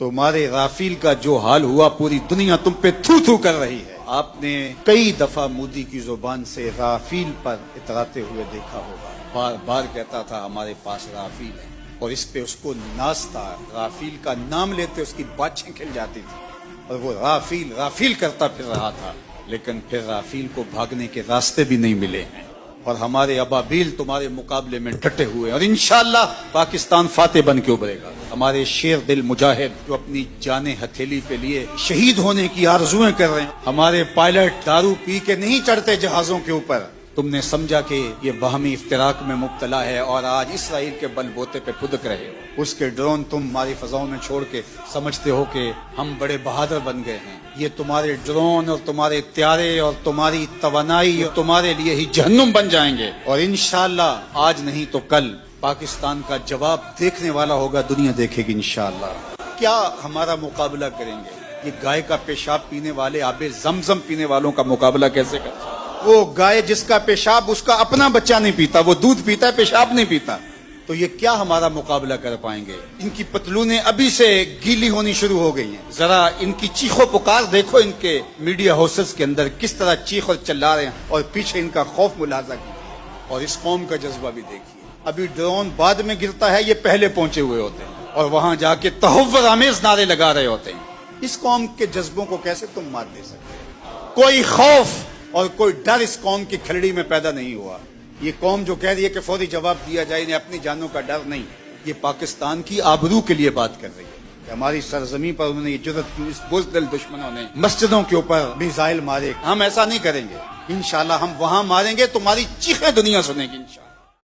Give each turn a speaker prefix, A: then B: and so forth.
A: تمہارے رافیل کا جو حال ہوا پوری دنیا تم پہ تھو تھو کر رہی ہے. آپ نے کئی دفعہ مودی کی زبان سے رافیل پر اتراتے ہوئے دیکھا ہوگا. بار بار کہتا تھا ہمارے پاس رافیل ہے اور اس پہ اس کو ناز تھا. رافیل کا نام لیتے اس کی باتیں کھل جاتی تھی اور وہ رافیل رافیل کرتا پھر رہا تھا. لیکن پھر رافیل کو بھاگنے کے راستے بھی نہیں ملے ہیں اور ہمارے ابابیل تمہارے مقابلے میں ڈٹے ہوئے اور انشاءاللہ پاکستان فاتح بن کے ابھرے گا. ہمارے شیر دل مجاہد جو اپنی جانیں ہتھیلی پہ لیے شہید ہونے کی آرزویں کر رہے ہیں. ہمارے پائلٹ دارو پی کے نہیں چڑھتے جہازوں کے اوپر. تم نے سمجھا کہ یہ باہمی افتراق میں مبتلا ہے اور آج اسرائیل کے بل بوتے پہ پھدک رہے ہو. اس کے ڈرون تم ہماری فضاؤں میں چھوڑ کے سمجھتے ہو کہ ہم بڑے بہادر بن گئے ہیں. یہ تمہارے ڈرون اور تمہارے طیارے اور تمہاری توانائی تمہارے لیے ہی جہنم بن جائیں گے. اور انشاءاللہ آج نہیں تو کل پاکستان کا جواب دیکھنے والا ہوگا, دنیا دیکھے گی انشاءاللہ. کیا ہمارا مقابلہ کریں گے؟ یہ گائے کا پیشاب پینے والے آب زمزم پینے والوں کا مقابلہ کیسے کریں؟ وہ گائے جس کا پیشاب اس کا اپنا بچہ نہیں پیتا, وہ دودھ پیتا ہے پیشاب نہیں پیتا, تو یہ کیا ہمارا مقابلہ کر پائیں گے؟ ان کی پتلونیں ابھی سے گیلی ہونی شروع ہو گئی ہیں. ذرا ان کی چیخ و پکار دیکھو, ان کے میڈیا ہاؤسز کے اندر کس طرح چیخ اور چلا رہے ہیں اور پیچھے ان کا خوف ملاحظہ کیجیے. اور اس قوم کا جذبہ بھی دیکھیے. ابھی ڈرون بعد میں گرتا ہے, یہ پہلے پہنچے ہوئے ہوتے ہیں اور وہاں جا کے تحور آمیز نعرے لگا رہے ہوتے ہیں. اس قوم کے جذبوں کو کیسے تم مات دے سکتے ہیں؟ کوئی خوف اور کوئی ڈر اس قوم کی کھلڑی میں پیدا نہیں ہوا. یہ قوم جو کہہ رہی ہے کہ فوری جواب دیا جائے, انہیں اپنی جانوں کا ڈر نہیں, یہ پاکستان کی آبرو کے لیے بات کر رہی ہے کہ ہماری سرزمین پر انہوں نے یہ جرأت کی. اس بزدل دشمنوں نے مسجدوں کے اوپر میزائل مارے. ہم ایسا نہیں کریں گے انشاءاللہ. ہم وہاں ماریں گے, تمہاری چیخیں دنیا سنے گی انشاءاللہ.